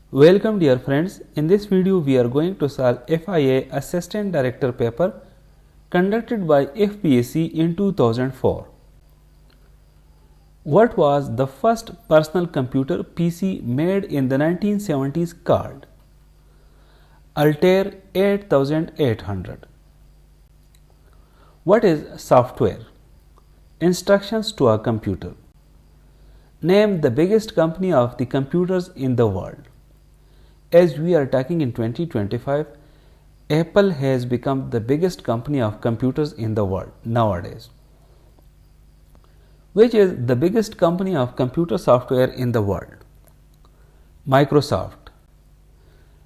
Welcome dear friends, in this video we are going to solve FIA Assistant Director paper conducted by FPSC in 2004. What was the first personal computer PC made in the 1970s called? Altair 8800. What is software? Instructions to a computer. Name the biggest company of the computers in the world. As we are talking in 2025, Apple has become the biggest company of computers in the world nowadays. Which is the biggest company of computer software in the world? Microsoft.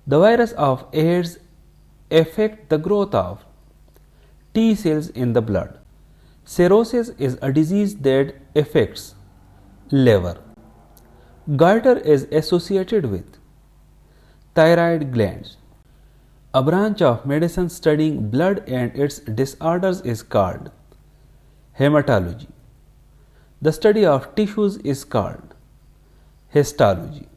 The virus of AIDS affects the growth of T cells in the blood. Cirrhosis is a disease that affects liver. Goiter is associated with thyroid glands. A branch of medicine studying blood and its disorders is called hematology. The study of tissues is called histology.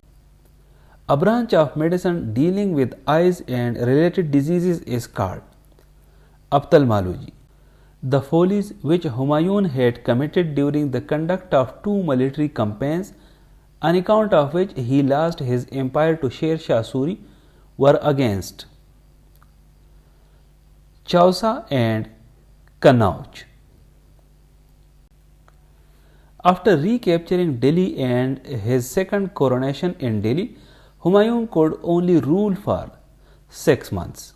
A branch of medicine dealing with eyes and related diseases is called ophthalmology. The follies which Humayun had committed during the conduct of two military campaigns, on account of which he lost his empire to Sher Shah Suri, were against Chausa and Kannauj. After recapturing Delhi and his second coronation in Delhi, Humayun could only rule for 6 months.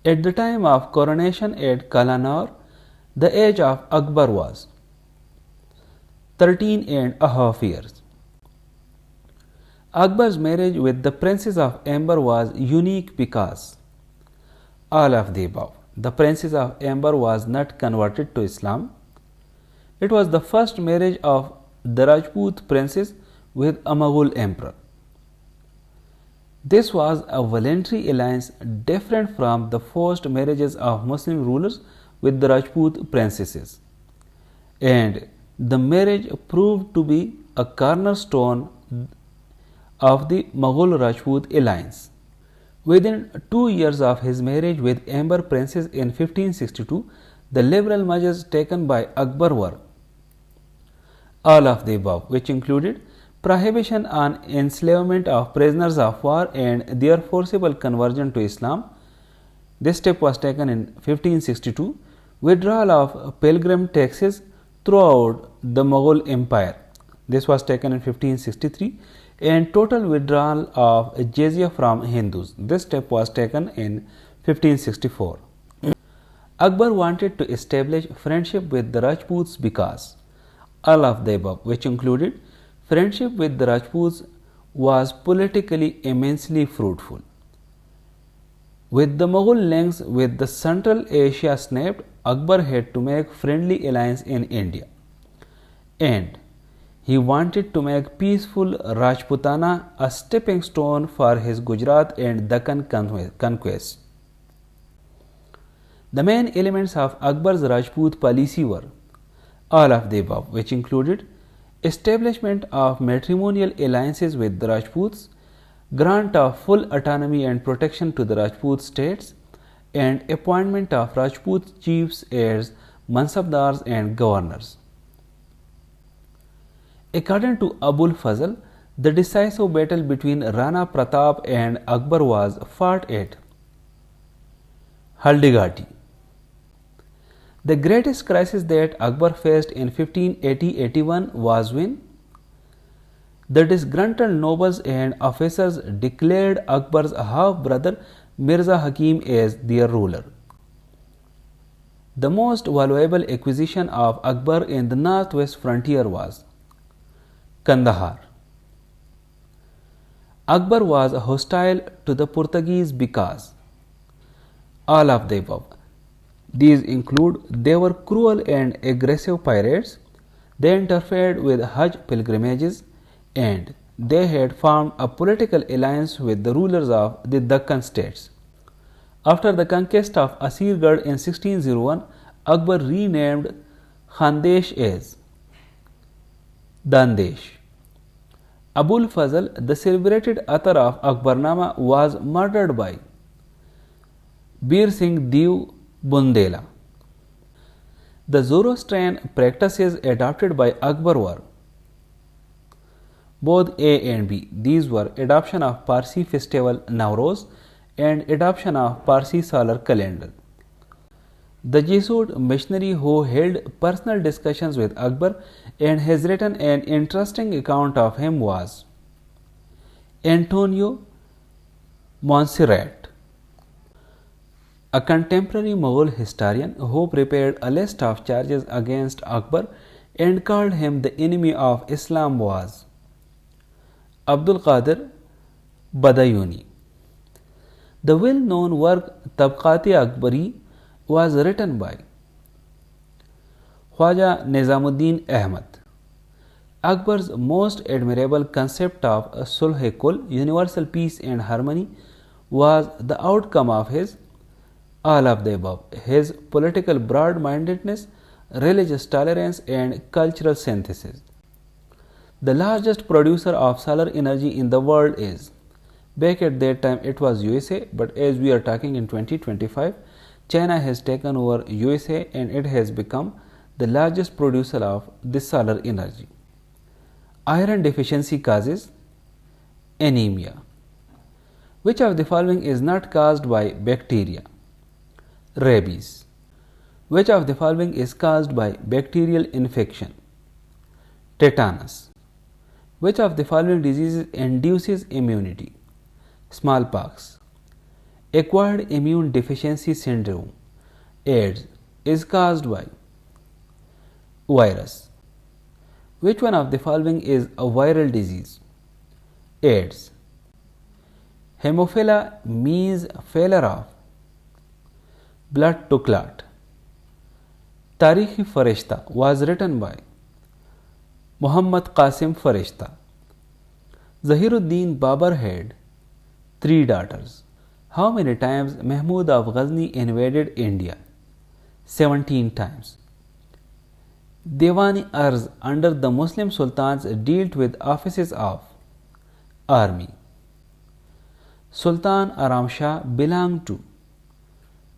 At the time of coronation at Kalanaur, the age of Akbar was 13.5 years. Akbar's marriage with the Princess of Amber was unique because all of the above. The Princess of Amber was not converted to Islam. It was the first marriage of the Rajput princess with a Mughal emperor. This was a voluntary alliance different from the forced marriages of Muslim rulers with the Rajput princesses, and the marriage proved to be a cornerstone of the Mughal Rajput alliance. Within 2 years of his marriage with Amber Princess in 1562, the liberal measures taken by Akbar were all of the above, which included prohibition on enslavement of prisoners of war and their forcible conversion to Islam. This step was taken in 1562. Withdrawal of pilgrim taxes throughout the Mughal Empire. This was taken in 1563. And total withdrawal of jizya from Hindus. This step was taken in 1564. Akbar wanted to establish friendship with the Rajputs because all of the above, which included friendship with the Rajputs, was politically immensely fruitful. With the Mughal links with the Central Asia snapped, Akbar had to make friendly alliance in India, and he wanted to make peaceful Rajputana a stepping stone for his Gujarat and Deccan conquest. The main elements of Akbar's Rajput policy were all of the above, which included establishment of matrimonial alliances with the Rajputs, grant of full autonomy and protection to the Rajput states, and appointment of Rajput chiefs as mansabdars and governors. According to Abul Fazl, the decisive battle between Rana Pratap and Akbar was fought at Haldighati. The greatest crisis that Akbar faced in 1580-81 was when the disgruntled nobles and officers declared Akbar's half-brother Mirza Hakim as their ruler. The most valuable acquisition of Akbar in the northwest frontier was Kandahar. Akbar was hostile to the Portuguese because all of the above. These include they were cruel and aggressive pirates, they interfered with Hajj pilgrimages, and they had formed a political alliance with the rulers of the Deccan states. After the conquest of Asirgarh in 1601, Akbar renamed Khandesh as Dandesh. Abul Fazl, the celebrated author of Akbarnama, was murdered by Bir Singh Dev Bundela. The Zoroastrian practices adopted by Akbar were both A and B. These were adoption of Parsi festival Nowroz and adoption of Parsi solar calendar. The Jesuit missionary who held personal discussions with Akbar and has written an interesting account of him was Antonio Montserrat, a contemporary Mughal historian who prepared a list of charges against Akbar and called him the enemy of Islam was Abdul Qadir Badayuni. The well-known work Tabqat-e-Akbari was written by Khwaja Nizamuddin Ahmad. Akbar's most admirable concept of Sulh-e-Kul, universal peace and harmony, was the outcome of his all of the above, his political broad-mindedness, religious tolerance and cultural synthesis. The largest producer of solar energy in the world is, back at that time it was USA, but as we are talking in 2025, China has taken over USA and it has become the largest producer of this solar energy. Iron deficiency causes anemia. Which of the following is not caused by bacteria? Rabies. Which of the following is caused by bacterial infection? Tetanus. Which of the following diseases induces immunity? Smallpox. Acquired immune deficiency syndrome, AIDS, is caused by virus. Which one of the following is a viral disease? AIDS. Hemophilia means failure of blood to clot. Tarikh-e-Farishta was written by Muhammad Qasim Farishta. Zahiruddin Babar had 3 daughters. How many times Mahmud of Ghazni invaded India? 17 times. Diwani Arz under the Muslim sultans dealt with offices of army. Sultan Aram Shah belonged to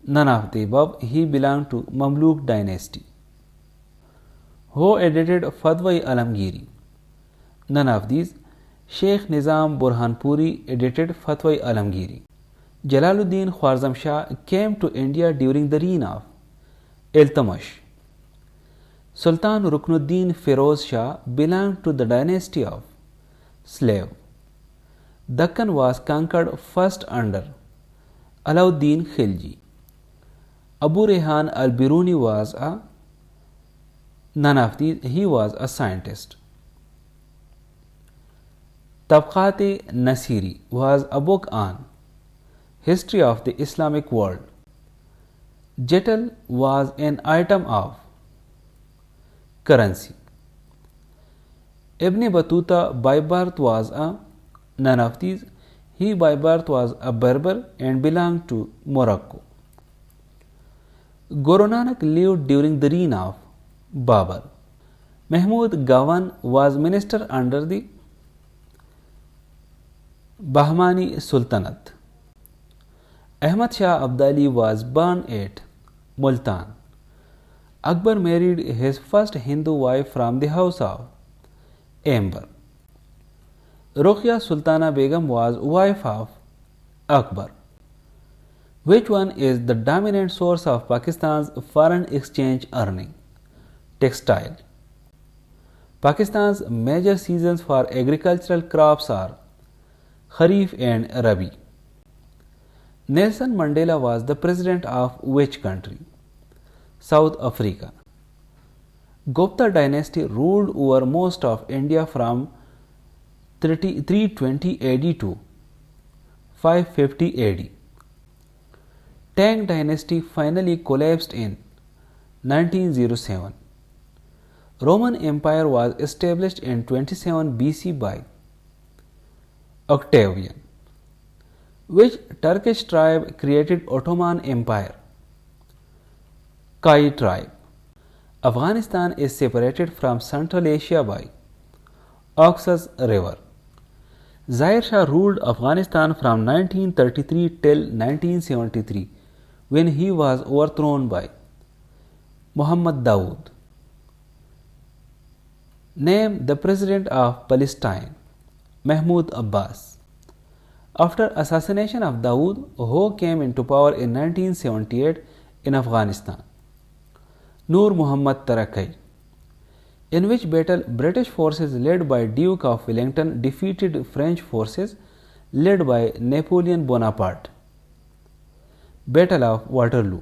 none of the above. He belonged to Mamluk dynasty. Who edited Fatwa-e Alamgiri? None of these. Sheikh Nizam Burhanpuri edited Fatwa-e Alamgiri. Jalaluddin Khwarizm Shah came to India during the reign of Iltutmish. Sultan Ruknuddin Feroz Shah belonged to the dynasty of Slav. Deccan was conquered first under Alauddin Khilji. Abu Rehan al-Biruni was a none of these. He was a scientist. Tabqat-e-Nasiri was a book on history of the Islamic world. Jettel was an item of currency. Ibn Battuta by birth was a none of these. He by birth was a Berber and belonged to Morocco. Guru Nanak lived during the reign of Babur. Mahmud Gawan was minister under the Bahmani Sultanate. Ahmad Shah Abdali was born at Multan. Akbar married his first Hindu wife from the house of Amber. Ruqya Sultana Begum was wife of Akbar. Which one is the dominant source of Pakistan's foreign exchange earning? Textile. Pakistan's major seasons for agricultural crops are Kharif and Rabi. Nelson Mandela was the president of which country? South Africa. Gupta dynasty ruled over most of India from 320 AD to 550 AD. Tang dynasty finally collapsed in 1907. Roman Empire was established in 27 BC by Octavian. Which Turkish tribe created Ottoman Empire? Kai tribe. Afghanistan is separated from Central Asia by Oxus River. Zahir Shah ruled Afghanistan from 1933 till 1973 when he was overthrown by Muhammad Dawood. Name the President of Palestine. Mahmoud Abbas. After assassination of Dawood, who came into power in 1978 in Afghanistan? Nur Muhammad Tarakai. In which battle British forces led by Duke of Wellington defeated French forces led by Napoleon Bonaparte? Battle of Waterloo.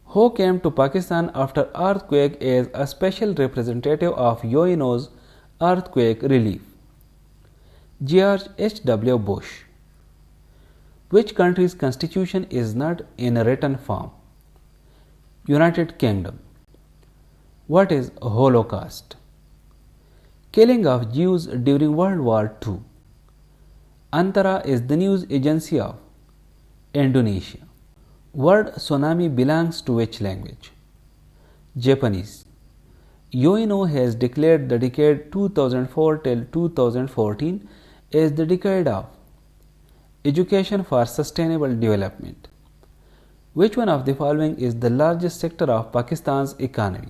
Who came to Pakistan after earthquake as a special representative of UNO's earthquake relief? George H.W. Bush. Which country's constitution is not in a written form? United Kingdom. What is Holocaust? Killing of Jews during World War II. Antara is the news agency of Indonesia. Word tsunami belongs to which language? Japanese. UNO has declared the decade 2004 till 2014 as the decade of Education for Sustainable Development. Which one of the following is the largest sector of Pakistan's economy?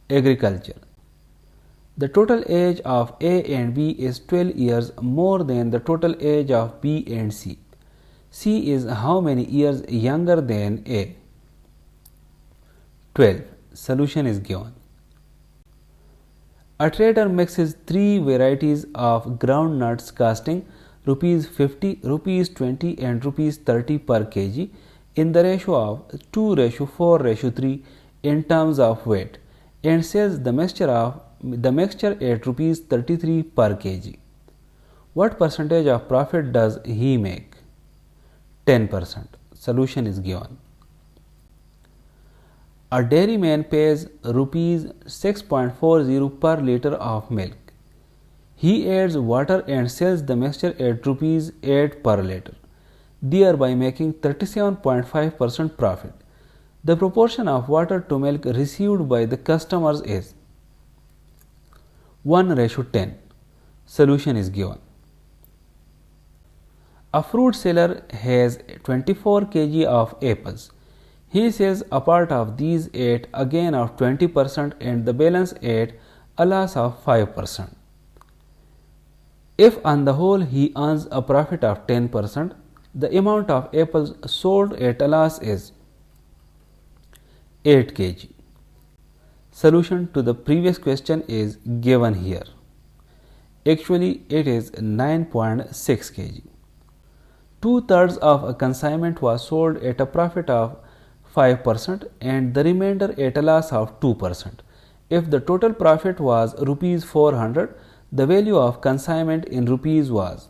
Agriculture. The total age of A and B is 12 years more than the total age of B and C. C is how many years younger than A? 12. Solution is given. A trader mixes 3 varieties of groundnuts costing Rs 50, Rs 20 and Rs 30 per kg in the ratio of 2:4:3 in terms of weight and sells the mixture at Rs 33 per kg. What percentage of profit does he make? 10%. Solution is given. A dairyman pays Rs 6.40 per liter of milk. He adds water and sells the mixture at Rs 8 per liter, thereby making 37.5% profit. The proportion of water to milk received by the customers is 1:10. Solution is given. A fruit seller has 24 kg of apples. He sells a part of these at a gain of 20% and the balance at a loss of 5%. If on the whole he earns a profit of 10%, the amount of apples sold at a loss is 8 kg. Solution to the previous question is given here. Actually, it is 9.6 kg. 2/3 of a consignment was sold at a profit of 5% and the remainder at a loss of 2%. If the total profit was Rs 400, the value of consignment in rupees was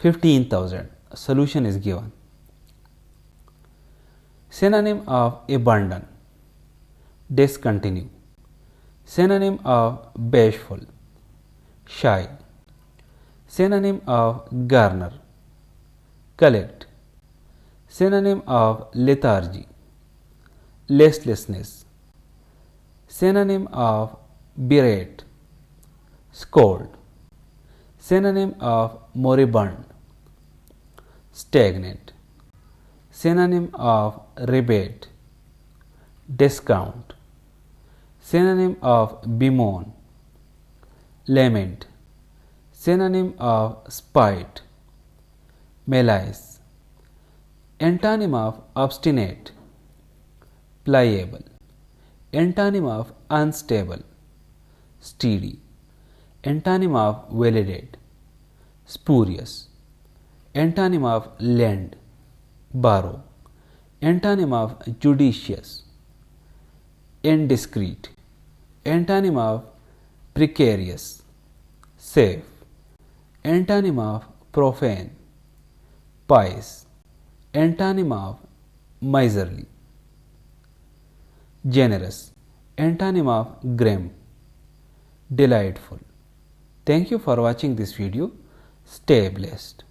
15,000. Solution is given. Synonym of abandon. Discontinue. Synonym of bashful. Shy. Synonym of garner. Collect. Synonym of lethargy. Listlessness. Synonym of berate. Scold. Synonym of moribund. Stagnant. Synonym of rebate. Discount. Synonym of bemoan. Lament. Synonym of spite. Malice. Antonym of obstinate. Pliable. Antonym of unstable. Steady. Antonym of validate. Spurious. Antonym of lend. Borrow. Antonym of judicious. Indiscreet. Antonym of precarious. Safe. Antonym of profane. Pious. Antonym of miserly. Generous. Antonym of grim. Delightful. Thank you for watching this video. Stay blessed.